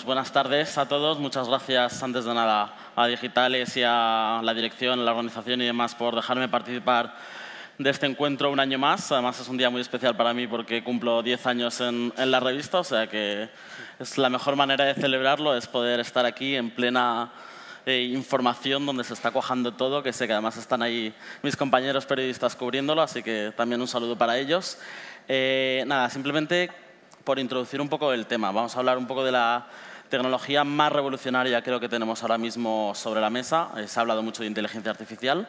pues buenas tardes a todos. Muchas gracias, antes de nada, a Digitales y a la dirección, a la organización y demás por dejarme participar de este encuentro un año más. Además, es un día muy especial para mí porque cumplo 10 años en la revista, o sea que es la mejor manera de celebrarlo, es poder estar aquí en plena información donde se está cuajando todo, que sé que además están ahí mis compañeros periodistas cubriéndolo, así que también un saludo para ellos. Nada, simplemente por introducir un poco el tema. Vamos a hablar un poco de la tecnología más revolucionaria creo que tenemos ahora mismo sobre la mesa. Se ha hablado mucho de inteligencia artificial,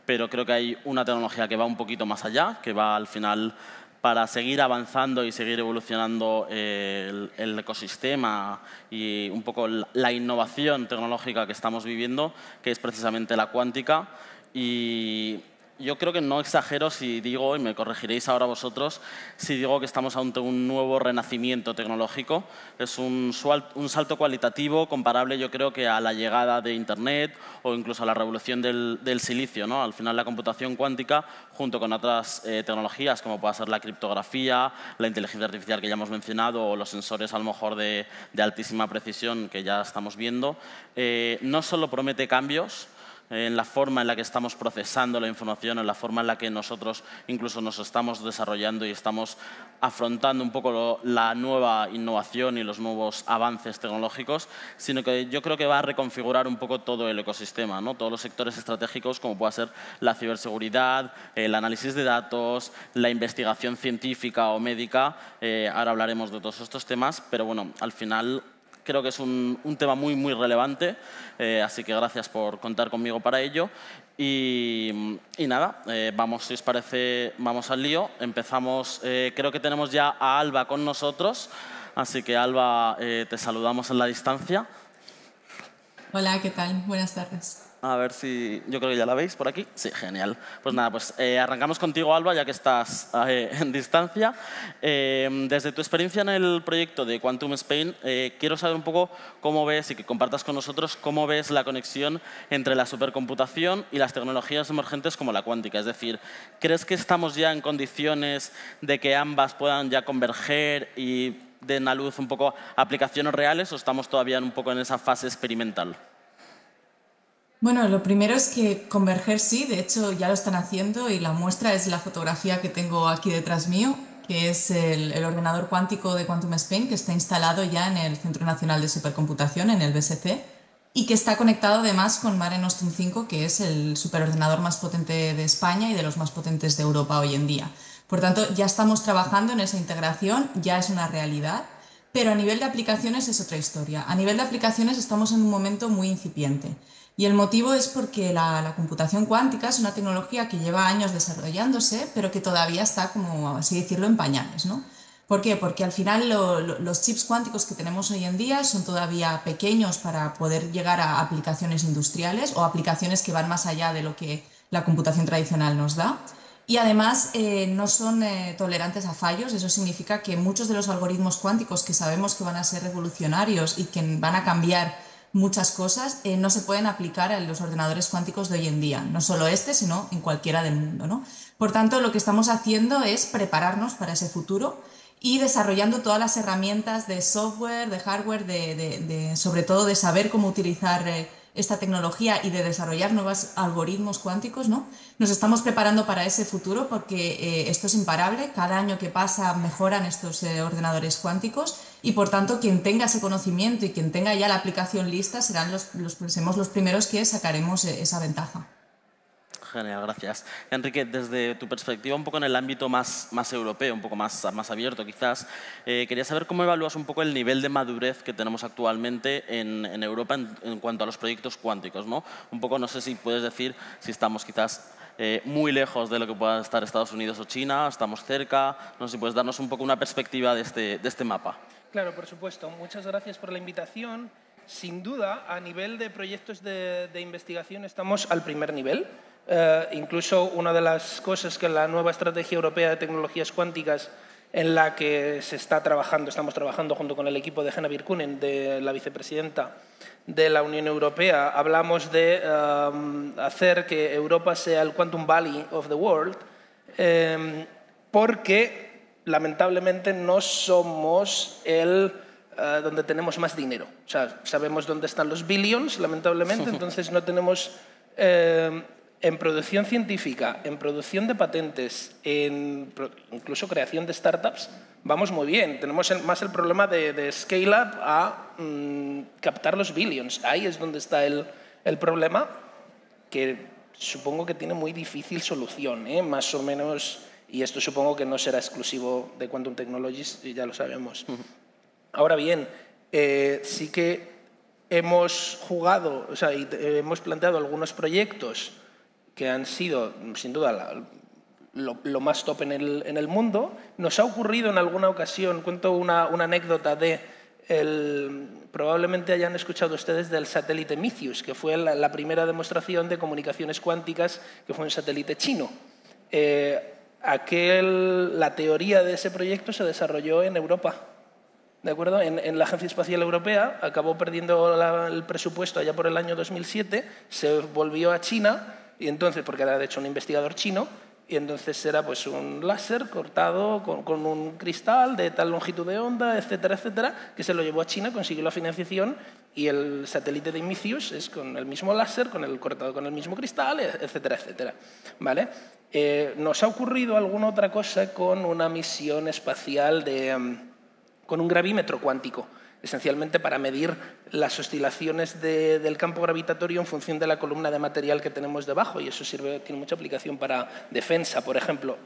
pero creo que hay una tecnología que va un poquito más allá, que va al final para seguir avanzando y seguir evolucionando el ecosistema y un poco la innovación tecnológica que estamos viviendo, que es precisamente la cuántica. Y yo creo que no exagero si digo, y me corregiréis ahora vosotros, si digo que estamos ante un nuevo renacimiento tecnológico. Es un salto cualitativo comparable, yo creo, que a la llegada de Internet o incluso a la revolución del silicio, ¿no? Al final, la computación cuántica, junto con otras tecnologías, como pueda ser la criptografía, la inteligencia artificial que ya hemos mencionado, o los sensores, a lo mejor, de altísima precisión que ya estamos viendo, no solo promete cambios en la forma en la que estamos procesando la información, en la forma en la que nosotros incluso nos estamos desarrollando y estamos afrontando un poco la nueva innovación y los nuevos avances tecnológicos, sino que yo creo que va a reconfigurar un poco todo el ecosistema, ¿no? Todos los sectores estratégicos, como pueda ser la ciberseguridad, el análisis de datos, la investigación científica o médica. Ahora hablaremos de todos estos temas, pero bueno, al final creo que es un tema muy, muy relevante, así que gracias por contar conmigo para ello. Y nada, vamos, si os parece, vamos al lío. Empezamos, creo que tenemos ya a Alba con nosotros, así que Alba, te saludamos en la distancia. Hola, ¿qué tal? Buenas tardes. A ver si... Yo creo que ya la veis por aquí. Sí, genial. Pues nada, pues arrancamos contigo, Alba, ya que estás en distancia. Desde tu experiencia en el proyecto de Quantum Spain, quiero saber un poco cómo ves y que compartas con nosotros cómo ves la conexión entre la supercomputación y las tecnologías emergentes como la cuántica. Es decir, ¿crees que estamos ya en condiciones de que ambas puedan ya converger y den a luz un poco aplicaciones reales o estamos todavía un poco en esa fase experimental? Bueno, lo primero es que converger sí, de hecho ya lo están haciendo y la muestra es la fotografía que tengo aquí detrás mío, que es el ordenador cuántico de Quantum Spain, que está instalado ya en el Centro Nacional de Supercomputación, en el BSC, y que está conectado además con Mare Nostrum 5, que es el superordenador más potente de España y de los más potentes de Europa hoy en día. Por tanto, ya estamos trabajando en esa integración, ya es una realidad. Pero a nivel de aplicaciones es otra historia. A nivel de aplicaciones estamos en un momento muy incipiente. Y el motivo es porque la computación cuántica es una tecnología que lleva años desarrollándose, pero que todavía está, como así decirlo, en pañales, ¿no? ¿Por qué? Porque al final los chips cuánticos que tenemos hoy en día son todavía pequeños para poder llegar a aplicaciones industriales o aplicaciones que van más allá de lo que la computación tradicional nos da. Y además no son tolerantes a fallos. Eso significa que muchos de los algoritmos cuánticos que sabemos que van a ser revolucionarios y que van a cambiar muchas cosas no se pueden aplicar a los ordenadores cuánticos de hoy en día. No solo este, sino en cualquiera del mundo, ¿no? Por tanto, lo que estamos haciendo es prepararnos para ese futuro y desarrollando todas las herramientas de software, de hardware, sobre todo de saber cómo utilizar esta tecnología y de desarrollar nuevos algoritmos cuánticos, ¿no? Nos estamos preparando para ese futuro porque esto es imparable. Cada año que pasa mejoran estos ordenadores cuánticos y, por tanto, quien tenga ese conocimiento y quien tenga ya la aplicación lista seremos los primeros que sacaremos esa ventaja. Genial, gracias. Enrique, desde tu perspectiva un poco en el ámbito más europeo, un poco más abierto quizás, quería saber cómo evalúas un poco el nivel de madurez que tenemos actualmente en Europa en cuanto a los proyectos cuánticos, ¿no? Un poco, no sé si puedes decir si estamos quizás muy lejos de lo que pueda estar Estados Unidos o China, estamos cerca, no sé si puedes darnos un poco una perspectiva de este mapa. Claro, por supuesto. Muchas gracias por la invitación. Sin duda, a nivel de proyectos de investigación estamos al primer nivel. Incluso una de las cosas que la nueva Estrategia Europea de Tecnologías Cuánticas en la que estamos trabajando junto con el equipo de Henna Virkkunen, de la vicepresidenta de la Unión Europea, hablamos de hacer que Europa sea el Quantum Valley of the World, porque lamentablemente no somos el donde tenemos más dinero. O sea, sabemos dónde están los billions, lamentablemente, entonces no tenemos... en producción científica, en producción de patentes, en incluso creación de startups, vamos muy bien. Tenemos más el problema de scale-up a captar los billions. Ahí es donde está el problema, que supongo que tiene muy difícil solución, más o menos, y esto supongo que no será exclusivo de Quantum Technologies, ya lo sabemos. Ahora bien, sí que hemos jugado, o sea, hemos planteado algunos proyectos que han sido, sin duda, lo más top en el mundo. Nos ha ocurrido en alguna ocasión, cuento una anécdota probablemente hayan escuchado ustedes del satélite Micius, que fue la primera demostración de comunicaciones cuánticas, que fue un satélite chino. La teoría de ese proyecto se desarrolló en Europa. ¿De acuerdo? En la Agencia Espacial Europea acabó perdiendo el presupuesto allá por el año 2007, se volvió a China, y entonces, porque era de hecho un investigador chino, y entonces era pues un láser cortado con un cristal de tal longitud de onda, etcétera, etcétera, que se lo llevó a China, consiguió la financiación, y el satélite de Micius es con el mismo láser, cortado con el mismo cristal, etcétera, etcétera. ¿Vale? Nos ha ocurrido alguna otra cosa con una misión espacial con un gravímetro cuántico, esencialmente para medir las oscilaciones del campo gravitatorio en función de la columna de material que tenemos debajo, y eso tiene mucha aplicación para defensa, por ejemplo.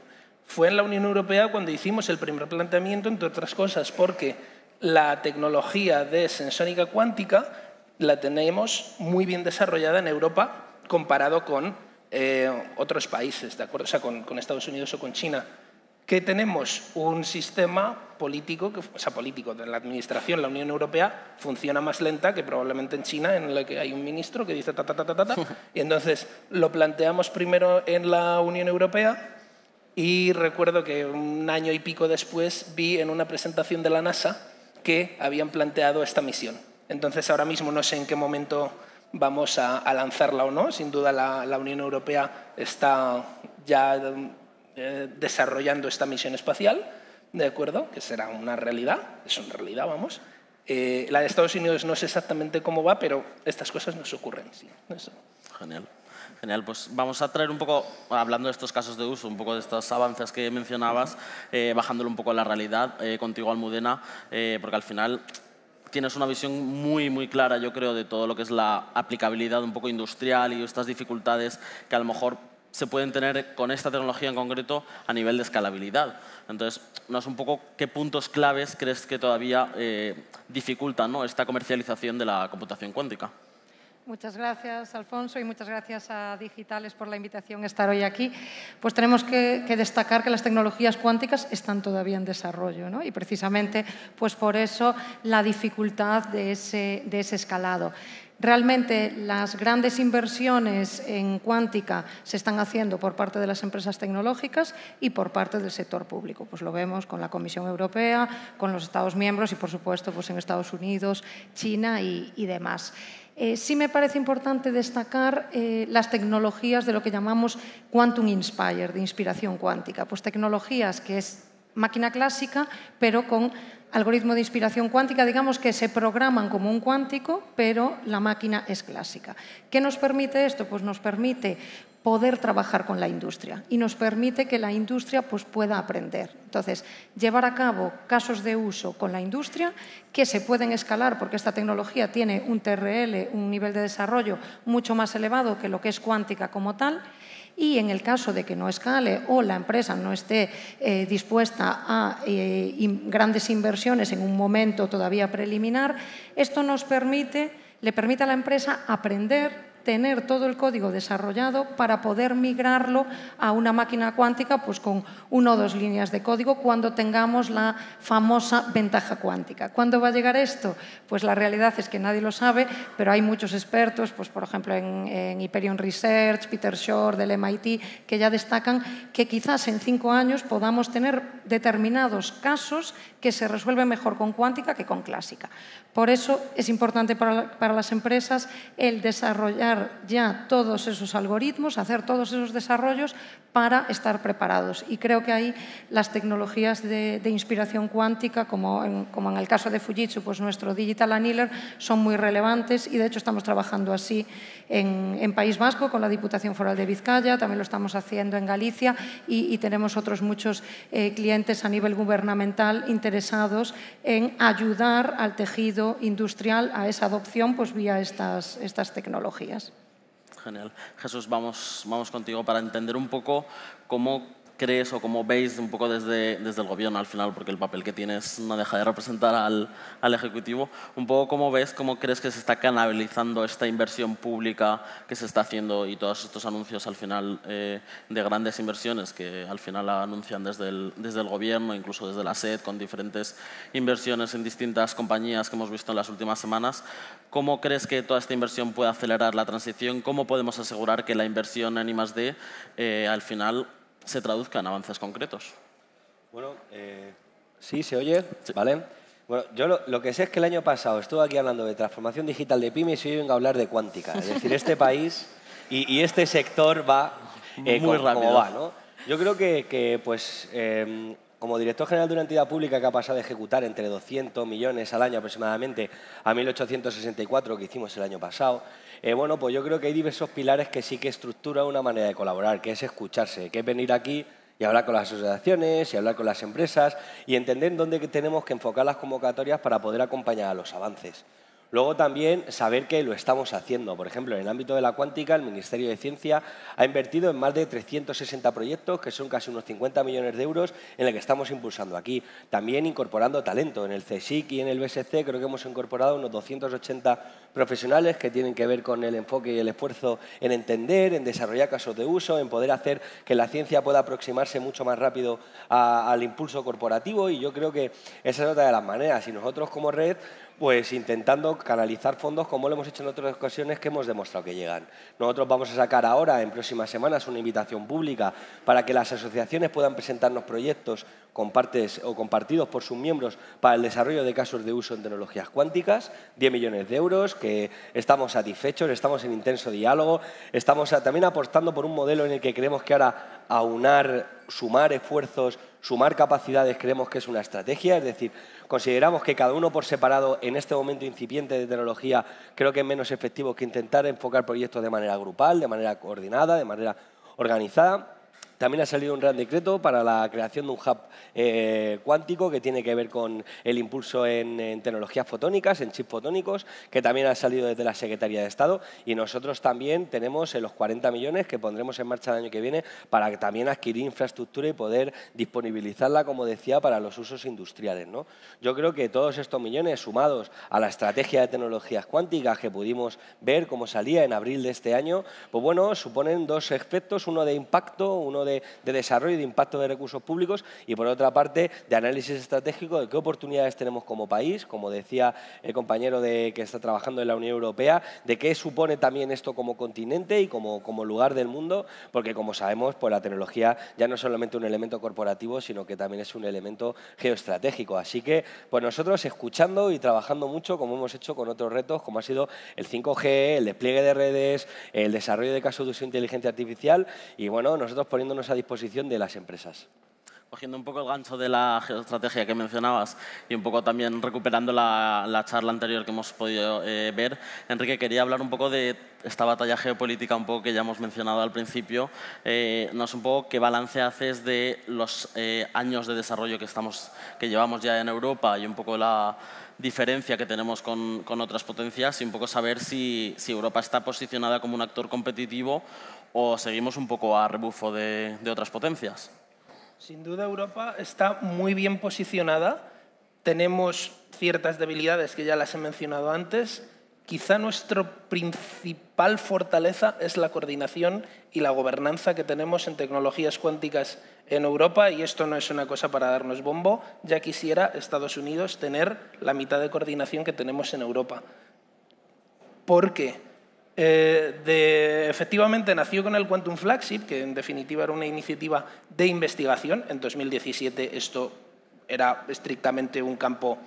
Fue en la Unión Europea cuando hicimos el primer planteamiento, entre otras cosas, porque la tecnología de sensónica cuántica la tenemos muy bien desarrollada en Europa comparado con otros países, ¿de acuerdo? O sea, con Estados Unidos o con China, que tenemos un sistema político, de la administración, la Unión Europea, funciona más lenta que probablemente en China, en la que hay un ministro que dice ta, ta, ta, ta, ta, ta, y entonces lo planteamos primero en la Unión Europea, y recuerdo que un año y pico después vi en una presentación de la NASA que habían planteado esta misión. Entonces ahora mismo no sé en qué momento vamos a lanzarla o no. Sin duda la Unión Europea está ya desarrollando esta misión espacial, ¿de acuerdo? Que será una realidad, es una realidad, vamos. La de Estados Unidos no sé exactamente cómo va, pero estas cosas nos ocurren, sí. Eso. Genial. Genial, pues vamos a traer un poco, hablando de estos casos de uso, un poco de estos avances que mencionabas, bajándolo un poco a la realidad, contigo, Almudena, porque al final tienes una visión muy, muy clara, yo creo, de todo lo que es la aplicabilidad un poco industrial y estas dificultades que a lo mejor se pueden tener con esta tecnología en concreto a nivel de escalabilidad. Entonces, no es un poco qué puntos claves crees que todavía dificultan, ¿no?, esta comercialización de la computación cuántica. Muchas gracias, Alfonso, y muchas gracias a Digitales por la invitación a estar hoy aquí. Pues tenemos que destacar que las tecnologías cuánticas están todavía en desarrollo, ¿no? Y precisamente pues por eso la dificultad de ese escalado. Realmente las grandes inversiones en cuántica se están haciendo por parte de las empresas tecnológicas y por parte del sector público. Pues lo vemos con la Comisión Europea, con los Estados miembros y, por supuesto, pues en Estados Unidos, China y demás. Sí me parece importante destacar las tecnologías de lo que llamamos Quantum Inspired, de inspiración cuántica. Pues tecnologías que es máquina clásica, pero con algoritmo de inspiración cuántica, digamos que se programan como un cuántico, pero la máquina es clásica. ¿Qué nos permite esto? Pues nos permite poder trabajar con la industria y nos permite que la industria pues, pueda aprender. Entonces, llevar a cabo casos de uso con la industria que se pueden escalar porque esta tecnología tiene un TRL, un nivel de desarrollo mucho más elevado que lo que es cuántica como tal. Y en el caso de que no escale o la empresa no esté dispuesta a grandes inversiones en un momento todavía preliminar, esto le permite a la empresa aprender, tener todo el código desarrollado para poder migrarlo a una máquina cuántica pues con 1 o 2 líneas de código cuando tengamos la famosa ventaja cuántica. ¿Cuándo va a llegar esto? Pues la realidad es que nadie lo sabe, pero hay muchos expertos, pues por ejemplo en Hyperion Research, Peter Shor del MIT, que ya destacan que quizás en 5 años podamos tener determinados casos que se resuelven mejor con cuántica que con clásica. Por eso es importante para las empresas el desarrollar crear ya todos esos algoritmos, hacer todos esos desarrollos para estar preparados. Y creo que ahí las tecnologías de inspiración cuántica, como en el caso de Fujitsu, pues nuestro Digital Annealer, son muy relevantes y de hecho estamos trabajando así en País Vasco con la Diputación Foral de Vizcaya, también lo estamos haciendo en Galicia y tenemos otros muchos clientes a nivel gubernamental interesados en ayudar al tejido industrial a esa adopción pues vía estas tecnologías. Genial. Jesús, vamos contigo para entender un poco cómo crees o cómo veis un poco desde el gobierno al final, porque el papel que tienes no deja de representar al Ejecutivo, un poco cómo crees que se está canalizando esta inversión pública que se está haciendo y todos estos anuncios al final de grandes inversiones que al final anuncian desde el gobierno, incluso desde la SED, con diferentes inversiones en distintas compañías que hemos visto en las últimas semanas. ¿Cómo crees que toda esta inversión puede acelerar la transición? ¿Cómo podemos asegurar que la inversión en I+D al final se traduzca en avances concretos? Bueno, sí, ¿se oye? Sí. ¿Vale? Bueno, yo lo que sé es que el año pasado estuve aquí hablando de transformación digital de pymes y hoy vengo a hablar de cuántica. Es decir, este país y este sector va muy rápido. Como va, ¿no? Yo creo que pues, como director general de una entidad pública que ha pasado de ejecutar entre 200 millones al año aproximadamente a 1.864 que hicimos el año pasado, bueno, pues yo creo que hay diversos pilares que sí que estructuran una manera de colaborar, que es escucharse, que es venir aquí y hablar con las asociaciones y hablar con las empresas y entender dónde tenemos que enfocar las convocatorias para poder acompañar a los avances. Luego también saber que lo estamos haciendo. Por ejemplo, en el ámbito de la cuántica, el Ministerio de Ciencia ha invertido en más de 360 proyectos, que son casi unos 50 millones de euros, en el que estamos impulsando aquí. También incorporando talento. En el CSIC y en el BSC creo que hemos incorporado unos 280 profesionales que tienen que ver con el enfoque y el esfuerzo en entender, en desarrollar casos de uso, en poder hacer que la ciencia pueda aproximarse mucho más rápido al impulso corporativo y yo creo que esa es otra de las maneras. Y nosotros como red, pues intentando canalizar fondos como lo hemos hecho en otras ocasiones que hemos demostrado que llegan. Nosotros vamos a sacar ahora, en próximas semanas, una invitación pública para que las asociaciones puedan presentarnos proyectos compartidos por sus miembros para el desarrollo de casos de uso en tecnologías cuánticas, 10 millones de euros, que estamos satisfechos, estamos en intenso diálogo, estamos también apostando por un modelo en el que creemos que ahora aunar, sumar esfuerzos, sumar capacidades, creemos que es una estrategia, es decir, consideramos que cada uno por separado en este momento incipiente de tecnología creo que es menos efectivo que intentar enfocar proyectos de manera grupal, de manera coordinada, de manera organizada. También ha salido un Real Decreto para la creación de un hub cuántico que tiene que ver con el impulso en tecnologías fotónicas, en chips fotónicos, que también ha salido desde la Secretaría de Estado. Y nosotros también tenemos los 40 millones que pondremos en marcha el año que viene para también adquirir infraestructura y poder disponibilizarla, como decía, para los usos industriales, ¿no? Yo creo que todos estos millones sumados a la estrategia de tecnologías cuánticas que pudimos ver cómo salía en abril de este año, pues bueno, suponen dos aspectos, uno de impacto, uno de desarrollo y de impacto de recursos públicos y, por otra parte, de análisis estratégico de qué oportunidades tenemos como país, como decía el compañero que está trabajando en la Unión Europea, de qué supone también esto como continente y como lugar del mundo, porque, como sabemos, pues la tecnología ya no es solamente un elemento corporativo, sino que también es un elemento geoestratégico. Así que, pues nosotros escuchando y trabajando mucho, como hemos hecho con otros retos, como ha sido el 5G, el despliegue de redes, el desarrollo de casos de uso de inteligencia artificial y, bueno, nosotros poniéndonos a disposición de las empresas. Cogiendo un poco el gancho de la geoestrategia que mencionabas y un poco también recuperando la charla anterior que hemos podido ver, Enrique, quería hablar un poco de esta batalla geopolítica un poco que ya hemos mencionado al principio. No sé un poco qué balance haces de los años de desarrollo que llevamos ya en Europa y un poco la diferencia que tenemos con otras potencias y un poco saber si Europa está posicionada como un actor competitivo o seguimos un poco a rebufo de otras potencias. Sin duda Europa está muy bien posicionada. Tenemos ciertas debilidades que ya las he mencionado antes. Quizá nuestra principal fortaleza es la coordinación y la gobernanza que tenemos en tecnologías cuánticas en Europa y esto no es una cosa para darnos bombo. Ya quisiera Estados Unidos tener la mitad de coordinación que tenemos en Europa. ¿Por qué? Efectivamente nació con el Quantum Flagship, que en definitiva era una iniciativa de investigación. En 2017 esto era estrictamente un campo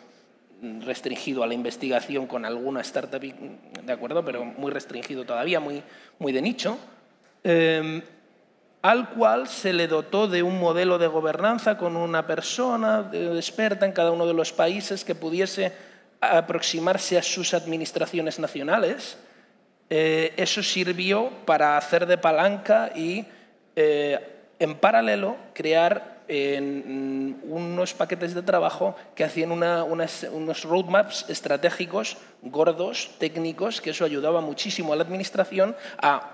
restringido a la investigación con alguna startup, ¿de acuerdo? Pero muy restringido todavía, muy de nicho, al cual se le dotó de un modelo de gobernanza con una persona experta en cada uno de los países que pudiese aproximarse a sus administraciones nacionales. Eso sirvió para hacer de palanca y, en paralelo, crear unos paquetes de trabajo que hacían unos roadmaps estratégicos gordos, técnicos, que eso ayudaba muchísimo a la administración a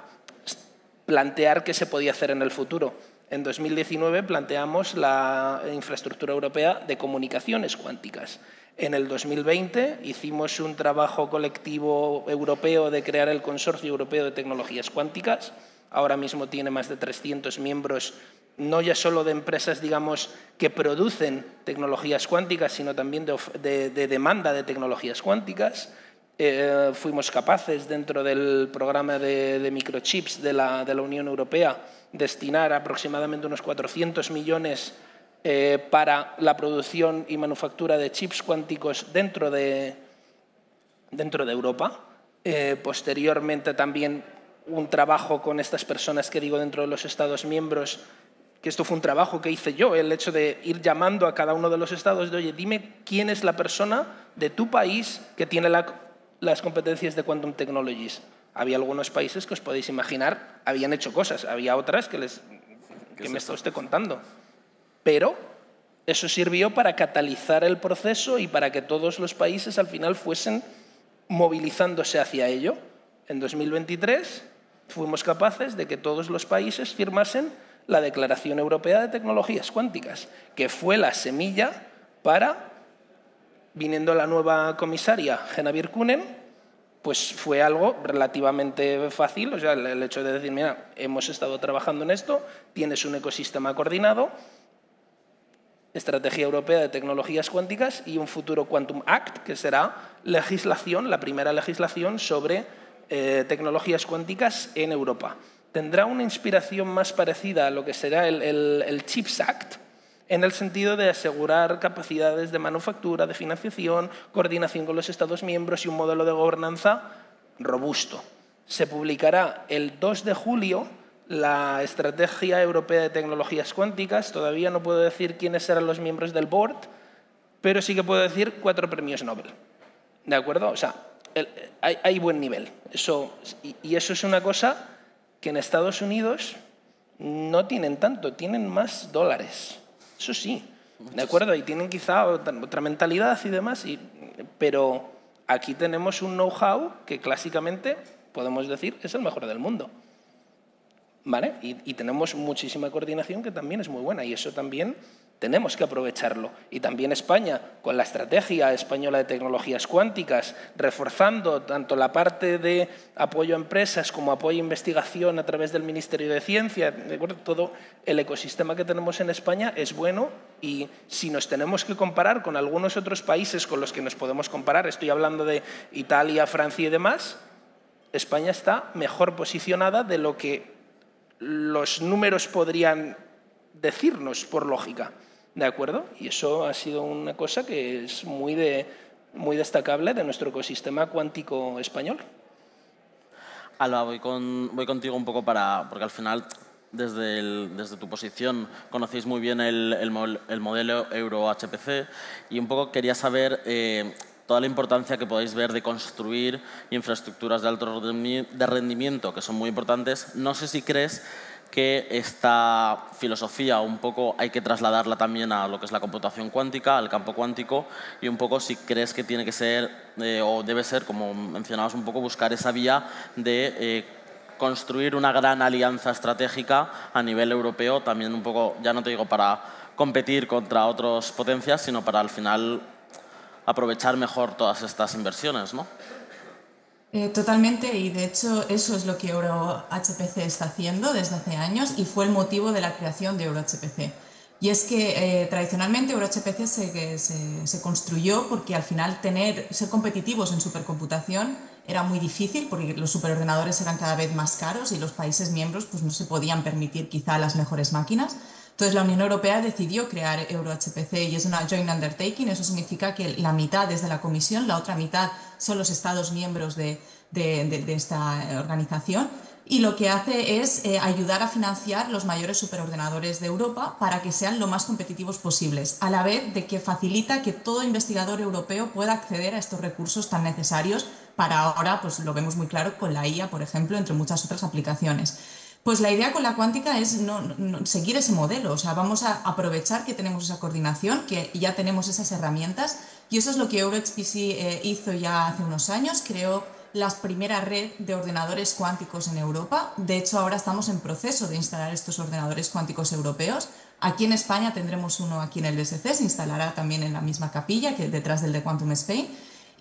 plantear qué se podía hacer en el futuro. En 2019 planteamos la infraestructura europea de comunicaciones cuánticas. En el 2020 hicimos un trabajo colectivo europeo de crear el Consorcio Europeo de Tecnologías Cuánticas. Ahora mismo tiene más de 300 miembros, no ya solo de empresas, digamos, que producen tecnologías cuánticas, sino también de demanda de tecnologías cuánticas. Fuimos capaces, dentro del programa de microchips de la Unión Europea, destinar aproximadamente unos 400 millones para la producción y manufactura de chips cuánticos dentro de Europa. Posteriormente también un trabajo con estas personas que digo dentro de los Estados miembros, que esto fue un trabajo que hice yo, el hecho de ir llamando a cada uno de los estados de, oye, dime quién es la persona de tu país que tiene las competencias de Quantum Technologies. Había algunos países que os podéis imaginar habían hecho cosas, había otras que me estoy contando. Pero eso sirvió para catalizar el proceso y para que todos los países al final fuesen movilizándose hacia ello. En 2023 fuimos capaces de que todos los países firmasen la Declaración Europea de Tecnologías Cuánticas, que fue la semilla para, viniendo la nueva comisaria, Henna Virkkunen, pues fue algo relativamente fácil. O sea, el hecho de decir, mira, hemos estado trabajando en esto, tienes un ecosistema coordinado, Estrategia Europea de Tecnologías Cuánticas y un futuro Quantum Act, que será legislación, la primera legislación sobre tecnologías cuánticas en Europa. Tendrá una inspiración más parecida a lo que será el CHIPS Act, en el sentido de asegurar capacidades de manufactura, de financiación, coordinación con los Estados miembros y un modelo de gobernanza robusto. Se publicará el 2 de julio la Estrategia Europea de Tecnologías Cuánticas. Todavía no puedo decir quiénes serán los miembros del board, pero sí que puedo decir 4 premios Nobel. ¿De acuerdo? O sea, hay buen nivel. Y eso es una cosa que en Estados Unidos no tienen tanto, tienen más dólares. Eso sí, ¿de acuerdo? Y tienen quizá otra mentalidad y demás, pero aquí tenemos un know-how que clásicamente podemos decir es el mejor del mundo. ¿Vale? Y tenemos muchísima coordinación que también es muy buena y eso también tenemos que aprovecharlo. Y también España, con la Estrategia Española de Tecnologías Cuánticas, reforzando tanto la parte de apoyo a empresas como apoyo a investigación a través del Ministerio de Ciencia. ¿De acuerdo? Todo el ecosistema que tenemos en España es bueno y si nos tenemos que comparar con algunos otros países con los que nos podemos comparar, estoy hablando de Italia, Francia y demás, España está mejor posicionada de lo que los números podrían decirnos por lógica, ¿de acuerdo? Y eso ha sido una cosa que es muy destacable de nuestro ecosistema cuántico español. Alba, voy contigo un poco porque al final desde tu posición conocéis muy bien el modelo Euro-HPC y un poco quería saber toda la importancia que podéis ver de construir infraestructuras de alto rendimiento, que son muy importantes. No sé si crees que esta filosofía un poco hay que trasladarla también a lo que es la computación cuántica, al campo cuántico, y un poco si crees que tiene que ser o debe ser, como mencionabas un poco, buscar esa vía de construir una gran alianza estratégica a nivel europeo, también un poco, ya no te digo para competir contra otras potencias, sino para al final aprovechar mejor todas estas inversiones, ¿no? Totalmente, y de hecho eso es lo que EuroHPC está haciendo desde hace años y fue el motivo de la creación de EuroHPC. Y es que tradicionalmente EuroHPC se construyó porque al final ser competitivos en supercomputación era muy difícil porque los superordenadores eran cada vez más caros y los países miembros pues, no se podían permitir quizá las mejores máquinas. Entonces, la Unión Europea decidió crear EuroHPC y es una joint undertaking. Eso significa que la mitad es de la Comisión, la otra mitad son los Estados miembros de esta organización. Y lo que hace es ayudar a financiar los mayores superordenadores de Europa para que sean lo más competitivos posibles, a la vez de que facilita que todo investigador europeo pueda acceder a estos recursos tan necesarios para ahora, pues lo vemos muy claro con la IA, por ejemplo, entre muchas otras aplicaciones. Pues la idea con la cuántica es no seguir ese modelo, o sea, vamos a aprovechar que tenemos esa coordinación, que ya tenemos esas herramientas, y eso es lo que EuroHPC hizo ya hace unos años, creó la primera red de ordenadores cuánticos en Europa. De hecho, ahora estamos en proceso de instalar estos ordenadores cuánticos europeos. Aquí en España tendremos uno aquí en el DSC, se instalará también en la misma capilla que detrás del de Quantum Spain.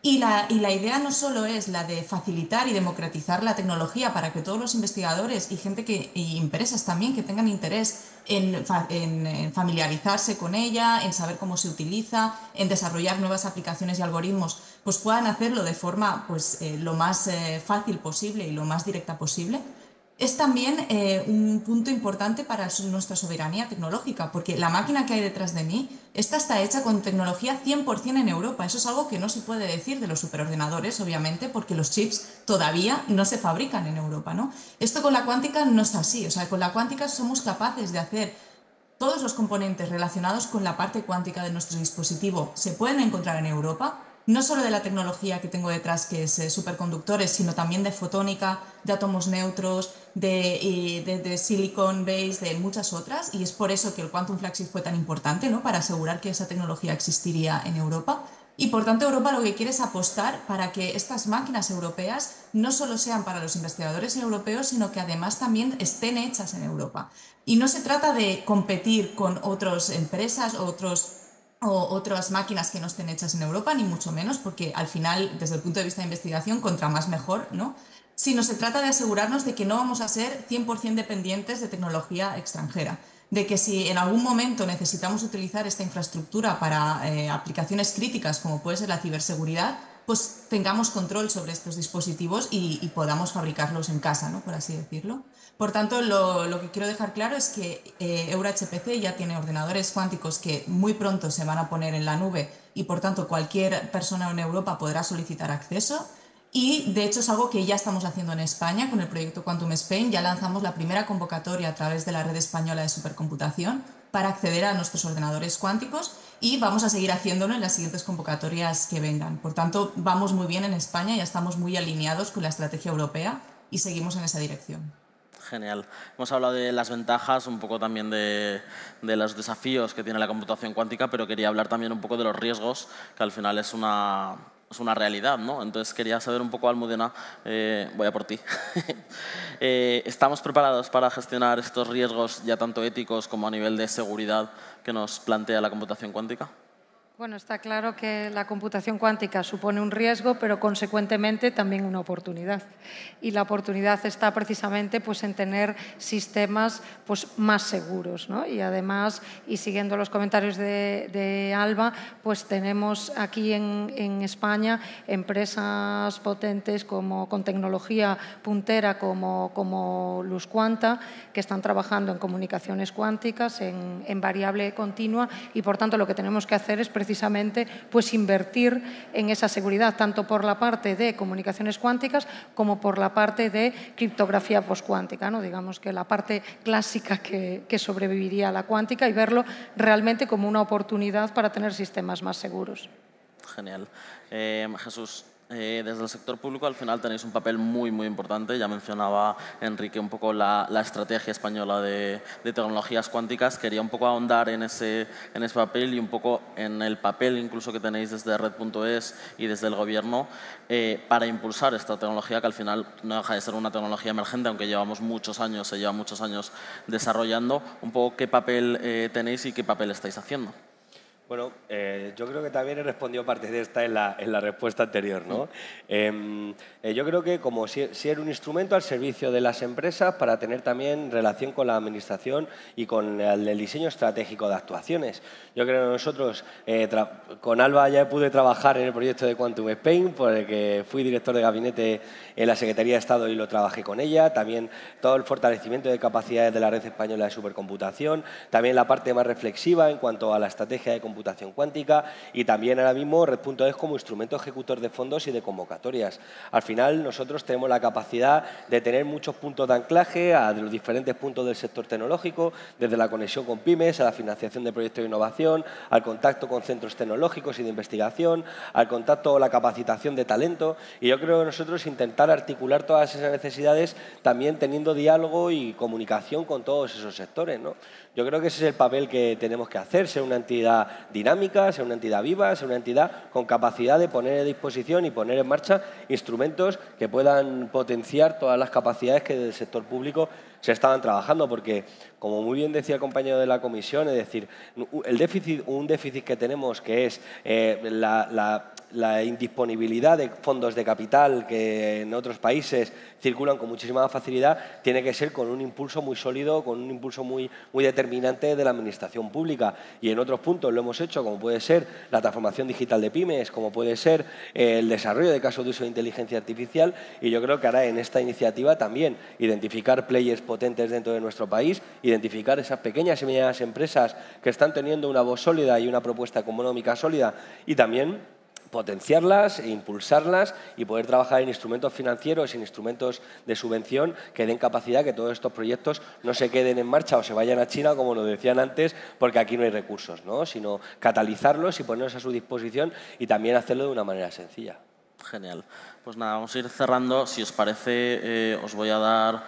Y la idea no solo es la de facilitar y democratizar la tecnología para que todos los investigadores y gente y empresas también que tengan interés en familiarizarse con ella, en saber cómo se utiliza, en desarrollar nuevas aplicaciones y algoritmos, pues puedan hacerlo de forma pues, lo más fácil posible y lo más directa posible. Es también un punto importante para nuestra soberanía tecnológica, porque la máquina que hay detrás de mí, esta está hecha con tecnología 100% en Europa. Eso es algo que no se puede decir de los superordenadores, obviamente, porque los chips todavía no se fabrican en Europa, ¿no? Esto con la cuántica no es así. O sea, con la cuántica somos capaces de hacer todos los componentes relacionados con la parte cuántica de nuestro dispositivo se pueden encontrar en Europa. No solo de la tecnología que tengo detrás, que es superconductores, sino también de fotónica, de átomos neutros, de silicon base, de muchas otras. Y es por eso que el Quantum Flagship fue tan importante, ¿no? Para asegurar que esa tecnología existiría en Europa. Y por tanto, Europa lo que quiere es apostar para que estas máquinas europeas no solo sean para los investigadores europeos, sino que además también estén hechas en Europa. Y no se trata de competir con otras empresas o otras máquinas que no estén hechas en Europa, ni mucho menos, porque al final, desde el punto de vista de investigación, contra más mejor, ¿no? Sino se trata de asegurarnos de que no vamos a ser 100% dependientes de tecnología extranjera, de que si en algún momento necesitamos utilizar esta infraestructura para aplicaciones críticas, como puede ser la ciberseguridad, pues tengamos control sobre estos dispositivos y podamos fabricarlos en casa, ¿no? Por así decirlo. Por tanto, lo que quiero dejar claro es que EuroHPC ya tiene ordenadores cuánticos que muy pronto se van a poner en la nube y, por tanto, cualquier persona en Europa podrá solicitar acceso. Y, de hecho, es algo que ya estamos haciendo en España con el proyecto Quantum Spain. Ya lanzamos la primera convocatoria a través de la Red Española de Supercomputación para acceder a nuestros ordenadores cuánticos y vamos a seguir haciéndolo en las siguientes convocatorias que vengan. Por tanto, vamos muy bien en España, ya estamos muy alineados con la estrategia europea y seguimos en esa dirección. Genial. Hemos hablado de las ventajas, un poco también de los desafíos que tiene la computación cuántica, pero quería hablar también un poco de los riesgos, que al final es una realidad, ¿no? Entonces quería saber un poco, Almudena, voy a por ti. ¿Estamos preparados para gestionar estos riesgos ya tanto éticos como a nivel de seguridad que nos plantea la computación cuántica? Bueno, está claro que la computación cuántica supone un riesgo, pero consecuentemente también una oportunidad. Y la oportunidad está precisamente pues, en tener sistemas pues, más seguros, ¿no? Y además, y siguiendo los comentarios de Alba, pues tenemos aquí en España empresas potentes con tecnología puntera como Lusquanta, que están trabajando en comunicaciones cuánticas, en variable continua, y por tanto lo que tenemos que hacer es precisamente pues invertir en esa seguridad, tanto por la parte de comunicaciones cuánticas como por la parte de criptografía postcuántica, ¿no? Digamos que la parte clásica que sobreviviría a la cuántica y verlo realmente como una oportunidad para tener sistemas más seguros. Genial. Jesús, desde el sector público al final tenéis un papel muy, muy importante. Ya mencionaba Enrique un poco la estrategia española de tecnologías cuánticas. Quería un poco ahondar en ese papel y un poco en el papel incluso que tenéis desde Red.es y desde el Gobierno para impulsar esta tecnología que al final no deja de ser una tecnología emergente, aunque llevamos muchos años, se lleva muchos años desarrollando. Un poco qué papel tenéis y qué papel estáis haciendo. Bueno, yo creo que también he respondido parte de esta en la respuesta anterior, ¿no? Yo creo que como si era un instrumento al servicio de las empresas para tener también relación con la administración y con el diseño estratégico de actuaciones. Yo creo que nosotros, con Alba ya pude trabajar en el proyecto de Quantum Spain, porque fui director de gabinete en la Secretaría de Estado y lo trabajé con ella. También todo el fortalecimiento de capacidades de la Red Española de Supercomputación. También la parte más reflexiva en cuanto a la estrategia de computación cuántica y también ahora mismo Red.es como instrumento ejecutor de fondos y de convocatorias. Al final nosotros tenemos la capacidad de tener muchos puntos de anclaje a los diferentes puntos del sector tecnológico, desde la conexión con pymes, a la financiación de proyectos de innovación, al contacto con centros tecnológicos y de investigación, al contacto o la capacitación de talento. Y yo creo que nosotros intentar articular todas esas necesidades también teniendo diálogo y comunicación con todos esos sectores, ¿no? Yo creo que ese es el papel que tenemos que hacer, ser una entidad dinámica, ser una entidad viva, ser una entidad con capacidad de poner a disposición y poner en marcha instrumentos que puedan potenciar todas las capacidades que del sector público se estaban trabajando, porque, como muy bien decía el compañero de la comisión, es decir, un déficit que tenemos que es la indisponibilidad de fondos de capital que en otros países circulan con muchísima facilidad, tiene que ser con un impulso muy sólido, con un impulso muy determinante de la administración pública. Y en otros puntos lo hemos hecho, como puede ser la transformación digital de pymes, como puede ser el desarrollo de casos de uso de inteligencia artificial, y yo creo que ahora en esta iniciativa también identificar players potentes dentro de nuestro país, identificar esas pequeñas y medianas empresas que están teniendo una voz sólida y una propuesta económica sólida, y también potenciarlas e impulsarlas y poder trabajar en instrumentos financieros, en instrumentos de subvención que den capacidad que todos estos proyectos no se queden en marcha o se vayan a China, como nos decían antes, porque aquí no hay recursos, ¿no? Sino catalizarlos y ponerlos a su disposición y también hacerlo de una manera sencilla. Genial. Pues nada, vamos a ir cerrando. Si os parece, os voy a dar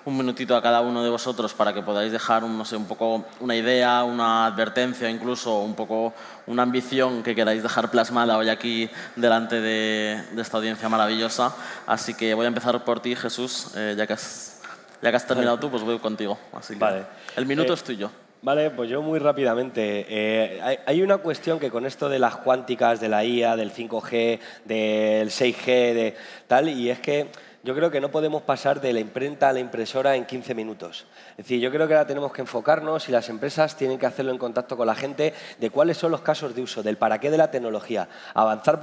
un minutito a cada uno de vosotros para que podáis dejar, no sé, un poco una idea, una advertencia, incluso un poco una ambición que queráis dejar plasmada hoy aquí delante de esta audiencia maravillosa. Así que voy a empezar por ti, Jesús. Ya que has terminado tú, pues voy contigo. Así que vale. El minuto es tuyo. Vale, pues yo muy rápidamente. Hay una cuestión que con esto de las cuánticas, de la IA, del 5G, del 6G, de tal, y es que yo creo que no podemos pasar de la imprenta a la impresora en 15 minutos. Es decir, yo creo que ahora tenemos que enfocarnos y las empresas tienen que hacerlo en contacto con la gente de cuáles son los casos de uso, del para qué de la tecnología. Avanzar,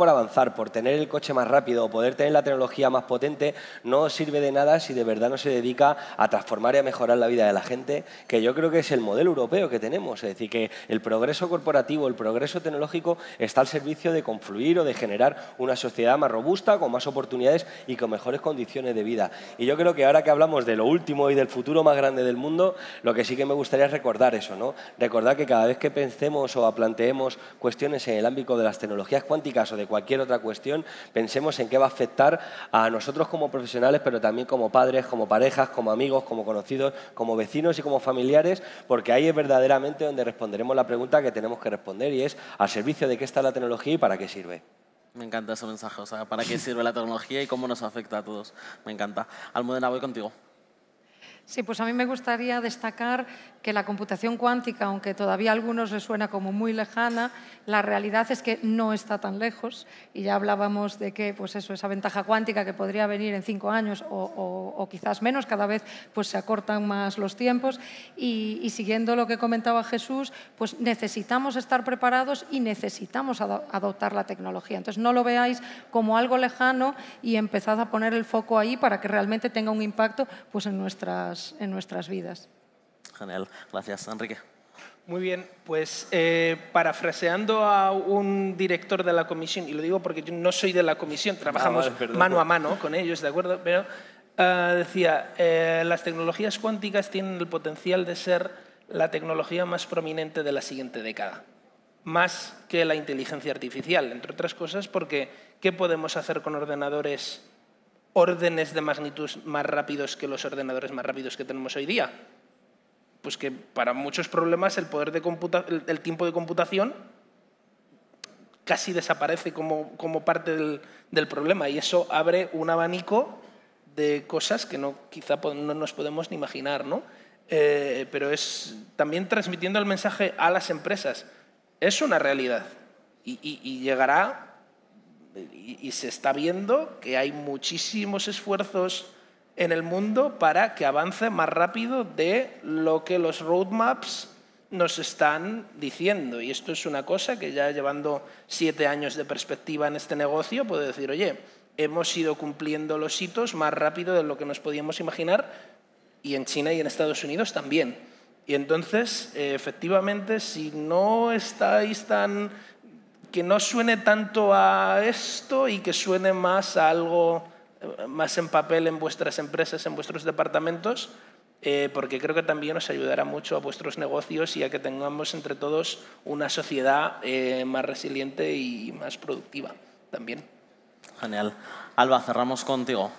por tener el coche más rápido o poder tener la tecnología más potente, no sirve de nada si de verdad no se dedica a transformar y a mejorar la vida de la gente, que yo creo que es el modelo europeo que tenemos. Es decir, que el progreso corporativo, el progreso tecnológico está al servicio de confluir o de generar una sociedad más robusta, con más oportunidades y con mejores condiciones de vida. Y yo creo que ahora que hablamos de lo último y del futuro más grande del mundo, lo que sí que me gustaría es recordar eso, ¿no? Recordar que cada vez que pensemos o planteemos cuestiones en el ámbito de las tecnologías cuánticas o de cualquier otra cuestión, pensemos en qué va a afectar a nosotros como profesionales, pero también como padres, como parejas, como amigos, como conocidos, como vecinos y como familiares, porque ahí es verdaderamente donde responderemos la pregunta que tenemos que responder, y es ¿al servicio de qué está la tecnología y para qué sirve? Me encanta ese mensaje, o sea, ¿para qué sirve la tecnología y cómo nos afecta a todos? Me encanta. Almudena, voy contigo. Sí, pues a mí me gustaría destacar que la computación cuántica, aunque todavía a algunos les suena como muy lejana, la realidad es que no está tan lejos, y ya hablábamos de que pues eso, esa ventaja cuántica que podría venir en 5 años o quizás menos, cada vez pues se acortan más los tiempos, y siguiendo lo que comentaba Jesús, pues necesitamos estar preparados y necesitamos adoptar la tecnología. Entonces no lo veáis como algo lejano y empezad a poner el foco ahí para que realmente tenga un impacto pues en nuestras vidas. Genial, gracias. Enrique. Muy bien, pues parafraseando a un director de la comisión, y lo digo porque yo no soy de la comisión, trabajamos mano a mano con ellos, ¿de acuerdo? Pero decía, las tecnologías cuánticas tienen el potencial de ser la tecnología más prominente de la siguiente década, más que la inteligencia artificial, entre otras cosas porque ¿qué podemos hacer con ordenadores órdenes de magnitud más rápidos que los ordenadores más rápidos que tenemos hoy día? Pues que para muchos problemas el tiempo de computación casi desaparece como parte del problema, y eso abre un abanico de cosas que quizá no nos podemos ni imaginar, ¿no? Pero es también transmitiendo el mensaje a las empresas. es una realidad y llegará, y se está viendo que hay muchísimos esfuerzos en el mundo para que avance más rápido de lo que los roadmaps nos están diciendo. Y esto es una cosa que ya llevando 7 años de perspectiva en este negocio, puedo decir, oye, hemos ido cumpliendo los hitos más rápido de lo que nos podíamos imaginar, y en China y en Estados Unidos también. Y entonces, efectivamente, si no estáis tan... que no suene tanto a esto y que suene más a algo más en papel en vuestras empresas, en vuestros departamentos, porque creo que también os ayudará mucho a vuestros negocios y a que tengamos entre todos una sociedad más resiliente y más productiva también. Genial. Alba, cerramos contigo.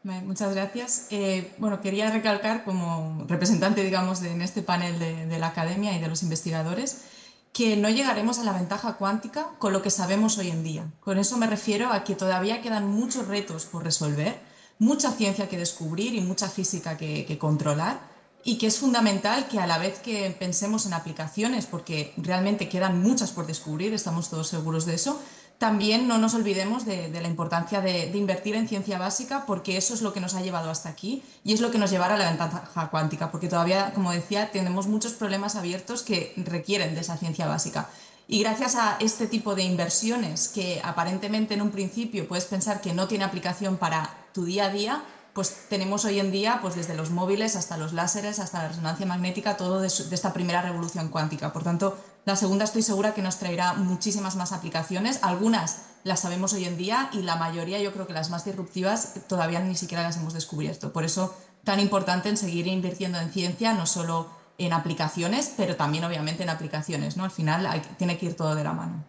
Muchas gracias. Bueno, quería recalcar como representante, digamos, en este panel de la academia y de los investigadores, que no llegaremos a la ventaja cuántica con lo que sabemos hoy en día. Con eso me refiero a que todavía quedan muchos retos por resolver, mucha ciencia que descubrir y mucha física que controlar, y que es fundamental que a la vez que pensemos en aplicaciones, porque realmente quedan muchas por descubrir, estamos todos seguros de eso, también no nos olvidemos de la importancia de invertir en ciencia básica, porque eso es lo que nos ha llevado hasta aquí y es lo que nos llevará a la ventaja cuántica, porque todavía, como decía, tenemos muchos problemas abiertos que requieren de esa ciencia básica. Y gracias a este tipo de inversiones, que aparentemente en un principio puedes pensar que no tiene aplicación para tu día a día, pues tenemos hoy en día, pues desde los móviles hasta los láseres, hasta la resonancia magnética, todo de esta primera revolución cuántica. Por tanto, la segunda estoy segura que nos traerá muchísimas más aplicaciones. Algunas las sabemos hoy en día y la mayoría, yo creo que las más disruptivas, todavía ni siquiera las hemos descubierto. Por eso, tan importante en seguir invirtiendo en ciencia, no solo en aplicaciones, pero también obviamente en aplicaciones, ¿no? Al final tiene que ir todo de la mano.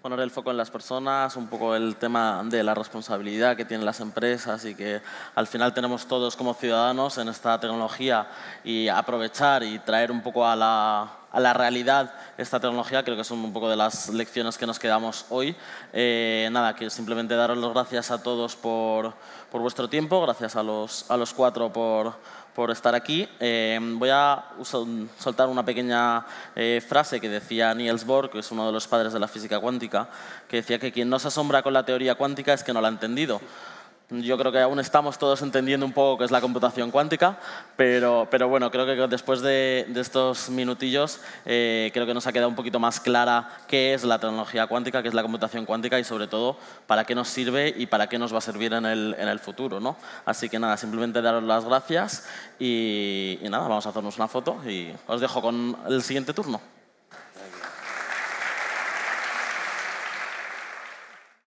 Poner el foco en las personas, un poco el tema de la responsabilidad que tienen las empresas y que al final tenemos todos como ciudadanos en esta tecnología, y aprovechar y traer un poco a la realidad esta tecnología, creo que son un poco de las lecciones que nos quedamos hoy. Nada, que simplemente daros las gracias a todos por vuestro tiempo, gracias a los 4 por estar aquí. Voy a soltar una pequeña frase que decía Niels Bohr, que es uno de los padres de la física cuántica, que decía que quien no se asombra con la teoría cuántica es que no la ha entendido. Yo creo que aún estamos todos entendiendo un poco qué es la computación cuántica, pero bueno, creo que después de estos minutillos creo que nos ha quedado un poquito más clara qué es la tecnología cuántica, qué es la computación cuántica y sobre todo para qué nos sirve y para qué nos va a servir en el futuro, ¿no? Así que nada, simplemente daros las gracias y nada, vamos a hacernos una foto y os dejo con el siguiente turno.